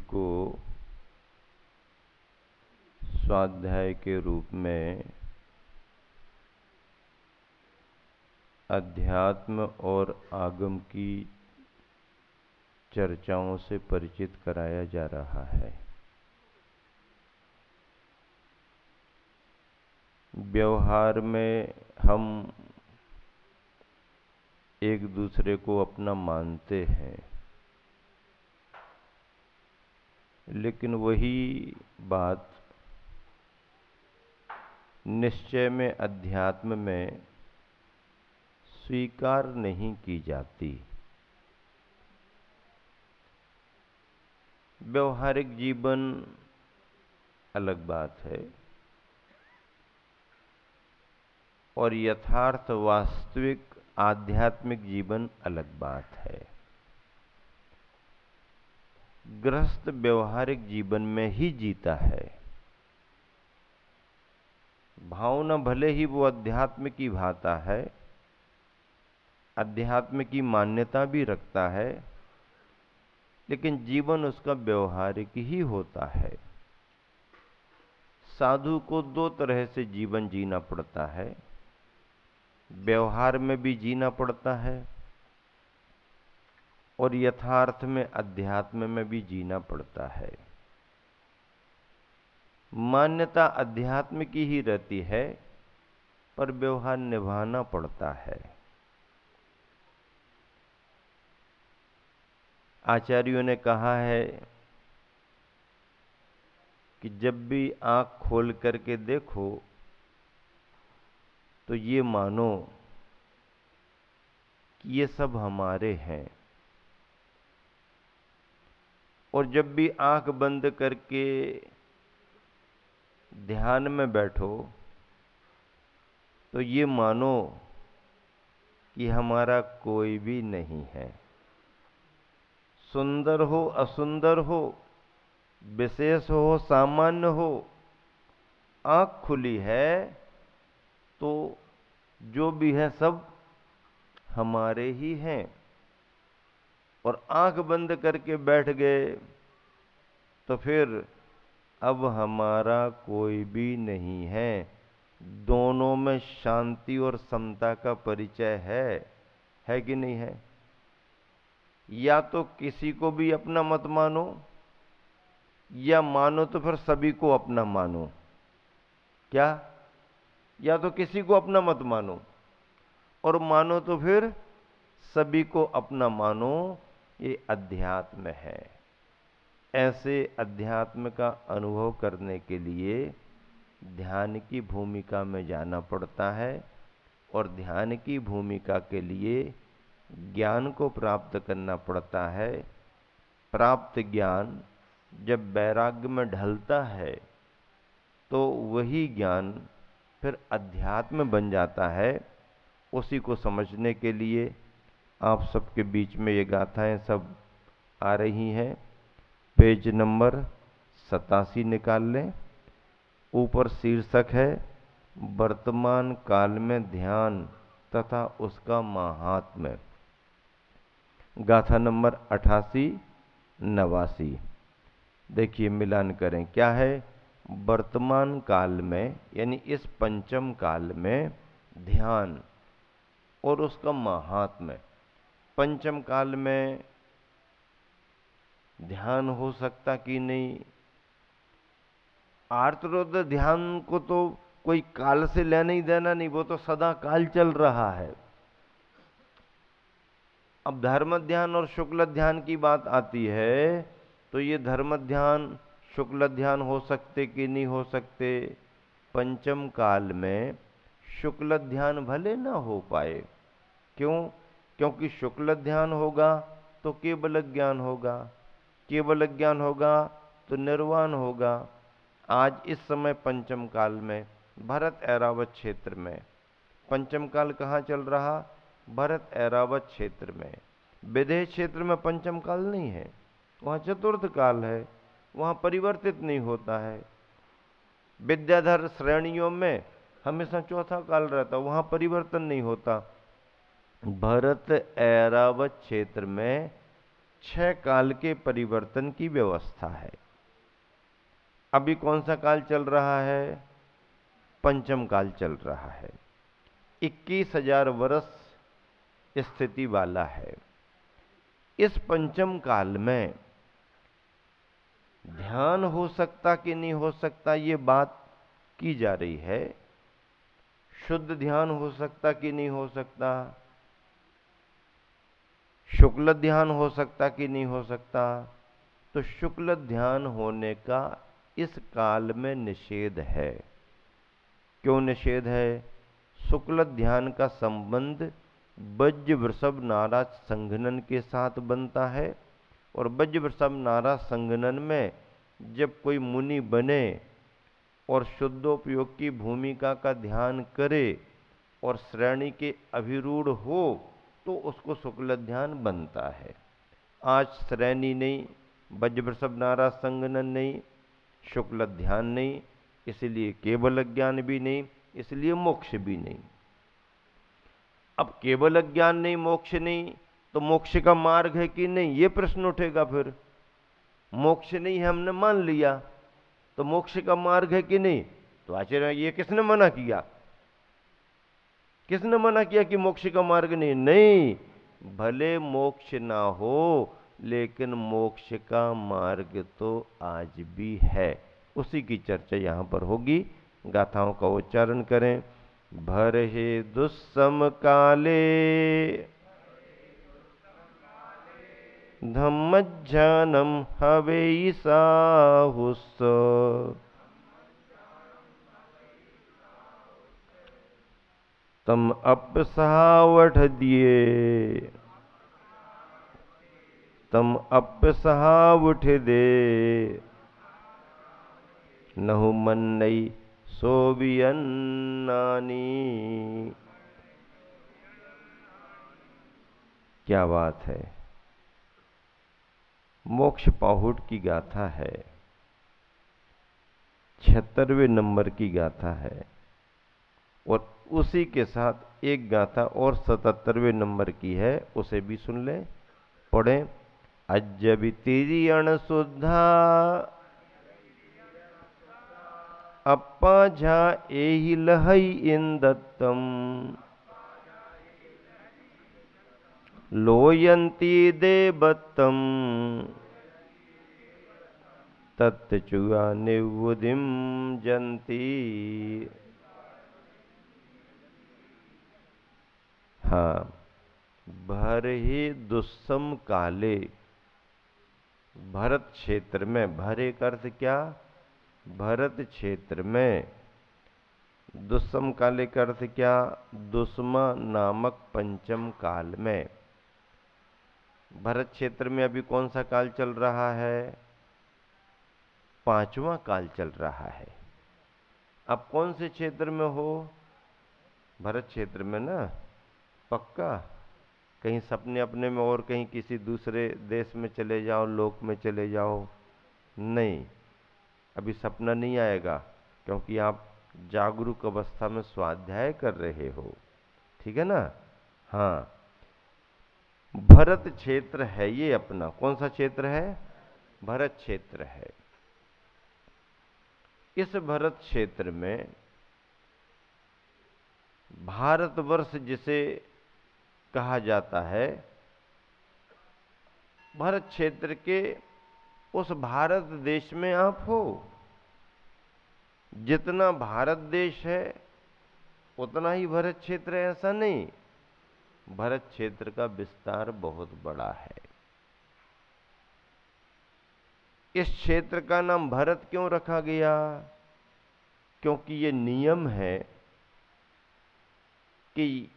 को स्वाध्याय के रूप में अध्यात्म और आगम की चर्चाओं से परिचित कराया जा रहा है। व्यवहार में हम एक दूसरे को अपना मानते हैं, लेकिन वही बात निश्चय में अध्यात्म में स्वीकार नहीं की जाती। व्यवहारिक जीवन अलग बात है और यथार्थ वास्तविक आध्यात्मिक जीवन अलग बात है। गृहस्थ व्यवहारिक जीवन में ही जीता है। भावना भले ही वो अध्यात्म की भाता है, अध्यात्म की मान्यता भी रखता है, लेकिन जीवन उसका व्यवहारिक ही होता है। साधु को दो तरह से जीवन जीना पड़ता है, व्यवहार में भी जीना पड़ता है और यथार्थ में अध्यात्म में भी जीना पड़ता है। मान्यता अध्यात्म की ही रहती है, पर व्यवहार निभाना पड़ता है। आचार्यों ने कहा है कि जब भी आंख खोल करके देखो तो ये मानो कि ये सब हमारे हैं, और जब भी आंख बंद करके ध्यान में बैठो तो ये मानो कि हमारा कोई भी नहीं है। सुंदर हो असुंदर हो, विशेष हो सामान्य हो, आंख खुली है तो जो भी है सब हमारे ही हैं। और आंख बंद करके बैठ गए तो फिर अब हमारा कोई भी नहीं है। दोनों में शांति और समता का परिचय है कि नहीं है? या तो किसी को भी अपना मत मानो, या मानो तो फिर सभी को अपना मानो। क्या? या तो किसी को अपना मत मानो, और मानो तो फिर सभी को अपना मानो। ये अध्यात्म है। ऐसे अध्यात्म का अनुभव करने के लिए ध्यान की भूमिका में जाना पड़ता है, और ध्यान की भूमिका के लिए ज्ञान को प्राप्त करना पड़ता है। प्राप्त ज्ञान जब वैराग्य में ढलता है तो वही ज्ञान फिर अध्यात्म बन जाता है। उसी को समझने के लिए आप सबके बीच में ये गाथाएं सब आ रही हैं। पेज नंबर 87 निकाल लें। ऊपर शीर्षक है वर्तमान काल में ध्यान तथा उसका महात्म्य। गाथा नंबर 88 89। देखिए, मिलान करें। क्या है? वर्तमान काल में यानी इस पंचम काल में ध्यान और उसका महात्म्य। पंचम काल में ध्यान हो सकता कि नहीं? आर्तरोध ध्यान को तो कोई काल से लेना ही देना नहीं, वो तो सदा काल चल रहा है। अब धर्म ध्यान और शुक्ल ध्यान की बात आती है तो ये धर्म ध्यान शुक्ल ध्यान हो सकते कि नहीं हो सकते? पंचम काल में शुक्ल ध्यान भले ना हो पाए। क्यों? क्योंकि शुक्ल ध्यान होगा तो केवल ज्ञान होगा, केवल ज्ञान होगा तो निर्वाण होगा। आज इस समय पंचम काल में भरत ऐरावत क्षेत्र में, पंचम काल कहाँ चल रहा? भरत ऐरावत क्षेत्र में। विदेह क्षेत्र में पंचम काल नहीं है, वहाँ चतुर्थ काल है, वहाँ परिवर्तित नहीं होता है। विद्याधर श्रेणियों में हमेशा चौथा काल रहता, वहाँ परिवर्तन नहीं होता। भरत ऐरावत क्षेत्र में 6 काल के परिवर्तन की व्यवस्था है। अभी कौन सा काल चल रहा है? पंचम काल चल रहा है। 21,000 वर्ष स्थिति वाला है। इस पंचम काल में ध्यान हो सकता कि नहीं हो सकता, ये बात की जा रही है। शुद्ध ध्यान हो सकता कि नहीं हो सकता, शुक्ल ध्यान हो सकता कि नहीं हो सकता। तो शुक्ल ध्यान होने का इस काल में निषेध है। क्यों निषेध है? शुक्ल ध्यान का संबंध वज्र वृषभ नारा संघनन के साथ बनता है, और वज्र वृषभ नारा संघनन में जब कोई मुनि बने और शुद्धोपयोग की भूमिका का ध्यान करे और श्रेणी के अभिरूढ़ हो तो उसको शुक्ल ध्यान बनता है। आज श्रेणी नहीं, वज्र वृषभ नारा संघनन नहीं, शुक्ल ध्यान नहीं, इसलिए केवल ज्ञान भी नहीं, इसलिए मोक्ष भी नहीं। अब केवल ज्ञान नहीं, मोक्ष नहीं, तो मोक्ष का मार्ग है कि नहीं, ये प्रश्न उठेगा। फिर मोक्ष नहीं है, हमने मान लिया, तो मोक्ष का मार्ग है कि नहीं? तो आचार्य ये किसने मना किया? किसने मना किया कि मोक्ष का मार्ग नहीं? नहीं, भले मोक्ष ना हो लेकिन मोक्ष का मार्ग तो आज भी है। उसी की चर्चा यहां पर होगी। गाथाओं का उच्चारण करें। भरहे दुस्सम काले धम्मज्ञानम हवेई साहुस, तम अपसहावठ दिए, तम अपसहावठ दे, नहु मन्नई सोबियन्नानी। क्या बात है! मोक्ष पाहुट की गाथा है, 76वें नंबर की गाथा है, और उसी के साथ एक गाथा और 77वें नंबर की है, उसे भी सुन लें। पढ़ें। अजबि तेरी अणसुद्धा अप्पा झा एहि लहई इन दत्तम, लोयंती देवत्तम तत्चुआ निवुदिम जंती। हाँ, भरहि दुस्सम काले, भरत क्षेत्र में, भरे का अर्थ क्या? भरत क्षेत्र में। दुस्सम काले का अर्थ क्या? दुस्मा नामक पंचम काल में। भरत क्षेत्र में अभी कौन सा काल चल रहा है? पांचवा काल चल रहा है। अब कौन से क्षेत्र में हो? भरत क्षेत्र में ना? पक्का? कहीं सपने अपने में और कहीं किसी दूसरे देश में चले जाओ, लोक में चले जाओ? नहीं, अभी सपना नहीं आएगा, क्योंकि आप जागरूक अवस्था में स्वाध्याय कर रहे हो। ठीक है ना? हाँ, भरत क्षेत्र है ये अपना। कौन सा क्षेत्र है? भरत क्षेत्र है। इस भरत क्षेत्र में भारतवर्ष जिसे कहा जाता है, भरत क्षेत्र के उस भारत देश में आप हो। जितना भारत देश है उतना ही भरत क्षेत्र है, ऐसा नहीं। भरत क्षेत्र का विस्तार बहुत बड़ा है। इस क्षेत्र का नाम भरत क्यों रखा गया? क्योंकि ये नियम है कि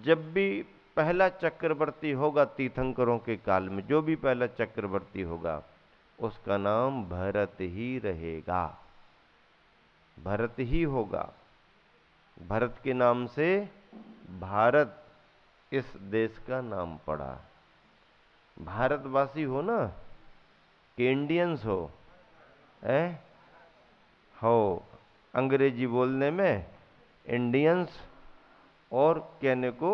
जब भी पहला चक्रवर्ती होगा तीर्थंकरों के काल में, जो भी पहला चक्रवर्ती होगा उसका नाम भरत ही रहेगा, भरत ही होगा। भरत के नाम से भारत इस देश का नाम पड़ा। भारतवासी हो ना, कि इंडियंस हो? हो, अंग्रेजी बोलने में इंडियंस और कहने को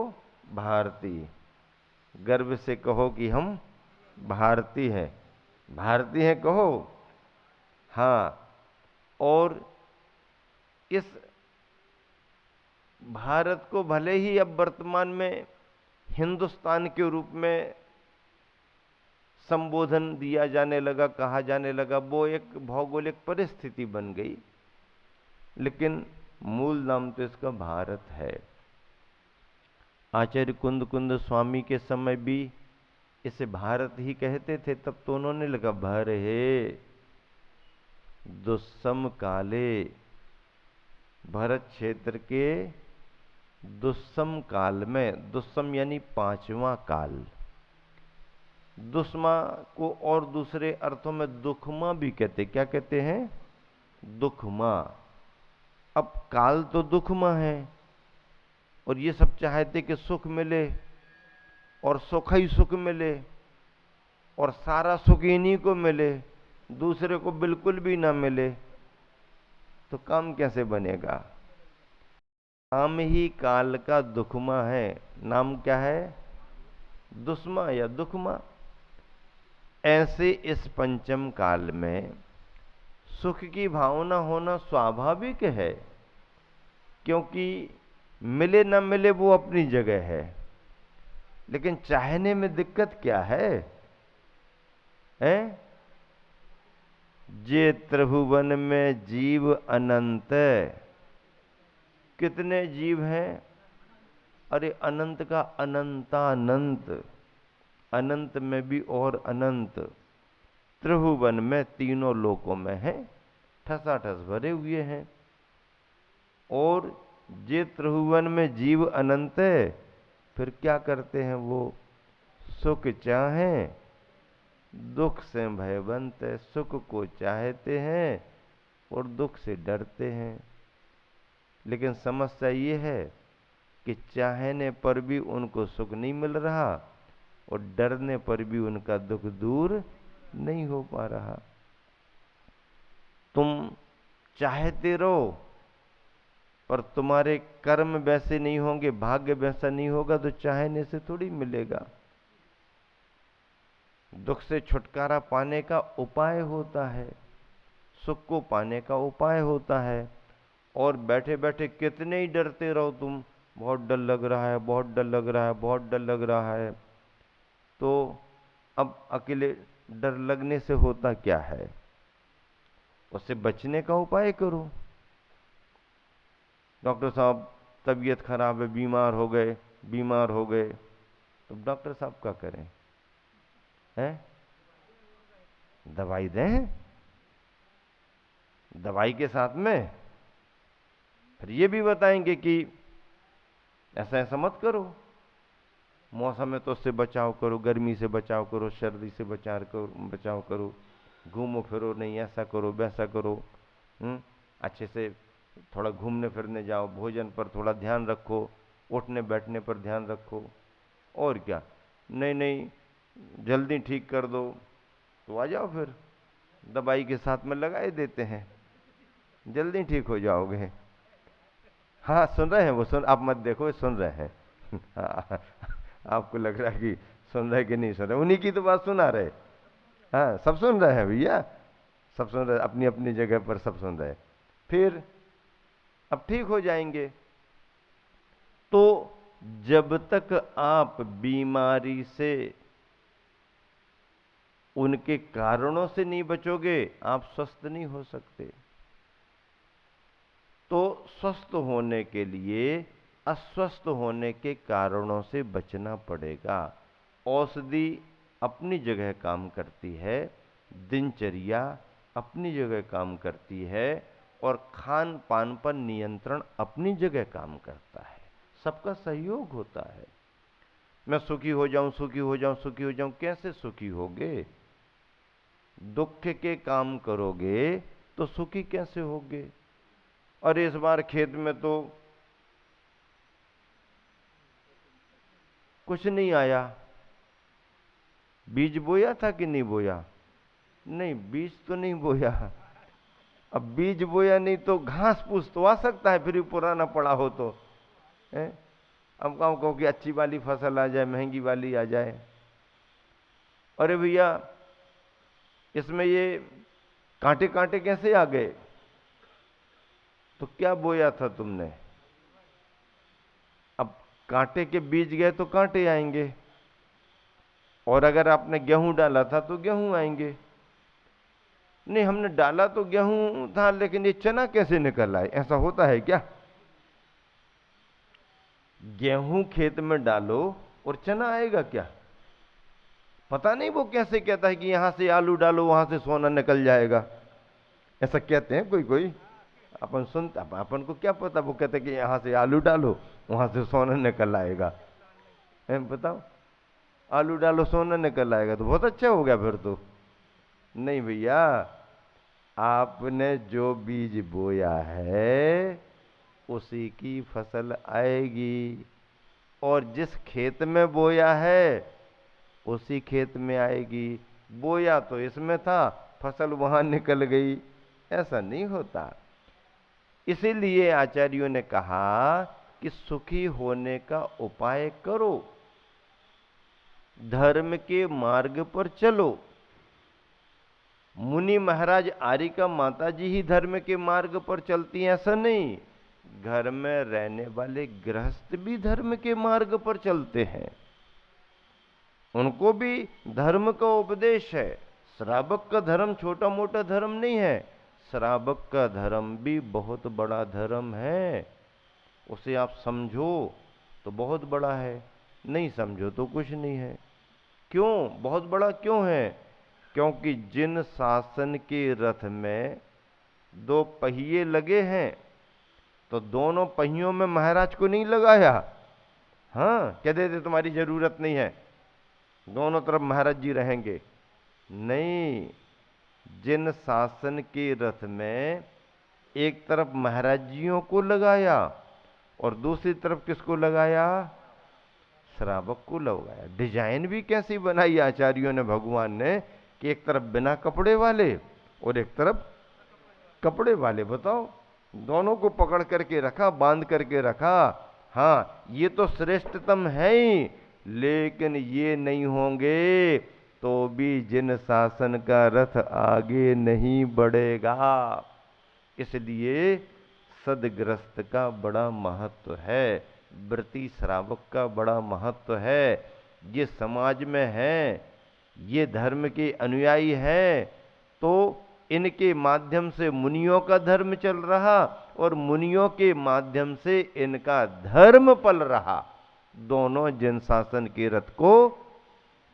भारतीय। गर्व से कहो कि हम भारती है, भारती है कहो। हाँ, और इस भारत को भले ही अब वर्तमान में हिंदुस्तान के रूप में संबोधन दिया जाने लगा, कहा जाने लगा, वो एक भौगोलिक परिस्थिति बन गई, लेकिन मूल नाम तो इसका भारत है। आचार्य कुंद कुंद स्वामी के समय भी इसे भारत ही कहते थे, तब तो उन्होंने लगा भर हे दुस्सम काले, भरत क्षेत्र के दुस्सम काल में, दुस्सम यानी पांचवा काल, दुस्मा को और दूसरे अर्थों में दुखमा भी कहते, क्या कहते हैं, दुखमा। अब काल तो दुखमा है, और ये सब चाहते कि सुख मिले और सुख ही सुख मिले, और सारा सुख इन्हीं को मिले, दूसरे को बिल्कुल भी ना मिले, तो काम कैसे बनेगा। नाम ही काल का दुखमा है, नाम क्या है, दुस्मा या दुखमा। ऐसे इस पंचम काल में सुख की भावना होना स्वाभाविक है, क्योंकि मिले न मिले वो अपनी जगह है, लेकिन चाहने में दिक्कत क्या है, हैं? जे त्रिभुवन में जीव अनंत, कितने जीव हैं, अरे अनंत का अनंतानंत, अनंत में भी और अनंत, त्रिभुवन में तीनों लोकों में है, ठसाठस भरे हुए हैं। और जे त्रिभुवन में जीव अनंत है, फिर क्या करते हैं वो, सुख चाहें दुख से भयवंत है, सुख को चाहते हैं और दुख से डरते हैं। लेकिन समस्या ये है कि चाहने पर भी उनको सुख नहीं मिल रहा, और डरने पर भी उनका दुख दूर नहीं हो पा रहा। तुम चाहते रहो, पर तुम्हारे कर्म वैसे नहीं होंगे, भाग्य वैसा नहीं होगा, तो चाहने से थोड़ी मिलेगा। दुख से छुटकारा पाने का उपाय होता है, सुख को पाने का उपाय होता है, और बैठे बैठे कितने ही डरते रहो तुम, बहुत डर लग रहा है, बहुत डर लग रहा है, बहुत डर लग रहा है, तो अब अकेले डर लगने से होता क्या है, उससे बचने का उपाय करो। डॉक्टर साहब तबीयत खराब है, बीमार हो गए, बीमार हो गए, तो डॉक्टर साहब क्या करें, हैं? दवाई दें, दवाई के साथ में फिर ये भी बताएंगे कि ऐसा ऐसा मत करो, मौसम है तो उससे बचाव करो, गर्मी से बचाव करो, सर्दी से बचाव करो, घूमो फिरो नहीं, ऐसा करो वैसा करो, अच्छे से थोड़ा घूमने फिरने जाओ, भोजन पर थोड़ा ध्यान रखो, उठने बैठने पर ध्यान रखो, और क्या, नहीं नहीं जल्दी ठीक कर दो, तो आ जाओ फिर दवाई के साथ में लगाए देते हैं, जल्दी ठीक हो जाओगे। हाँ सुन रहे हैं वो, सुन, आप मत देखो, सुन रहे हैं। हाँ, आपको लग रहा है कि सुन रहे कि नहीं सुन रहे, उन्हीं की तो बात सुना रहे। हाँ सब सुन रहे हैं भैया, सब सुन रहे, अपनी अपनी जगह पर सब सुन रहे। फिर अब ठीक हो जाएंगे। तो जब तक आप बीमारी से, उनके कारणों से नहीं बचोगे, आप स्वस्थ नहीं हो सकते। तो स्वस्थ होने के लिए अस्वस्थ होने के कारणों से बचना पड़ेगा। औषधि अपनी जगह काम करती है, दिनचर्या अपनी जगह काम करती है, और खान पान पर नियंत्रण अपनी जगह काम करता है, सबका सहयोग होता है। मैं सुखी हो जाऊं, सुखी हो जाऊं, सुखी हो जाऊं, कैसे सुखी होगे, दुख के काम करोगे तो सुखी कैसे होगे। और इस बार खेत में तो कुछ नहीं आया, बीज बोया था कि नहीं बोया, नहीं बीज तो नहीं बोया। अब बीज बोया नहीं तो घास फूस तो आ सकता है, फिर भी पुराना पड़ा हो तो है? अब कहो कि अच्छी वाली फसल आ जाए, महंगी वाली आ जाए, अरे भैया इसमें ये कांटे कांटे कैसे आ गए? तो क्या बोया था तुमने? अब कांटे के बीज गए तो कांटे आएंगे, और अगर आपने गेहूं डाला था तो गेहूं आएंगे। नहीं, हमने डाला तो गेहूं था, लेकिन ये चना कैसे निकल आए? ऐसा होता है क्या? गेहूं खेत में डालो और चना आएगा क्या? पता नहीं वो कैसे कहता है कि यहां से आलू डालो वहां से सोना निकल जाएगा, ऐसा कहते हैं कोई कोई। अपन सुनता, अपन को क्या पता, वो कहते हैं कि यहां से आलू डालो वहां से सोना निकल आएगा। बताओ, आलू डालो सोना निकल आएगा तो बहुत अच्छा हो गया फिर तो। नहीं भैया, आपने जो बीज बोया है उसी की फसल आएगी, और जिस खेत में बोया है उसी खेत में आएगी। बोया तो इसमें था, फसल वहां निकल गई, ऐसा नहीं होता। इसीलिए आचार्यों ने कहा कि सुखी होने का उपाय करो, धर्म के मार्ग पर चलो। मुनि महाराज आर्यिका माता जी ही धर्म के मार्ग पर चलती हैं ऐसा नहीं, घर में रहने वाले गृहस्थ भी धर्म के मार्ग पर चलते हैं, उनको भी धर्म का उपदेश है। श्रावक का धर्म छोटा मोटा धर्म नहीं है, श्रावक का धर्म भी बहुत बड़ा धर्म है। उसे आप समझो तो बहुत बड़ा है, नहीं समझो तो कुछ नहीं है। क्यों बहुत बड़ा क्यों है? क्योंकि जिन शासन के रथ में दो पहिए लगे हैं, तो दोनों पहियों में महाराज को नहीं लगाया। हाँ, कह देते तुम्हारी जरूरत नहीं है, दोनों तरफ महाराज जी रहेंगे। नहीं, जिन शासन के रथ में एक तरफ महाराज जियों को लगाया और दूसरी तरफ किसको लगाया? श्रावक को लगाया। डिजाइन भी कैसी बनाई आचार्यों ने, भगवान ने, कि एक तरफ बिना कपड़े वाले और एक तरफ कपड़े वाले। बताओ, दोनों को पकड़ करके रखा, बांध करके रखा। हाँ, ये तो श्रेष्ठतम है ही, लेकिन ये नहीं होंगे तो भी जिन शासन का रथ आगे नहीं बढ़ेगा। इसलिए सदग्रस्त का बड़ा महत्व है, व्रती श्रावक का बड़ा महत्व है। ये समाज में है, ये धर्म के अनुयायी हैं, तो इनके माध्यम से मुनियों का धर्म चल रहा और मुनियों के माध्यम से इनका धर्म पल रहा। दोनों जन शासन के रथ को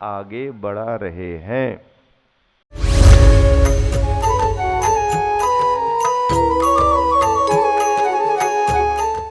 आगे बढ़ा रहे हैं।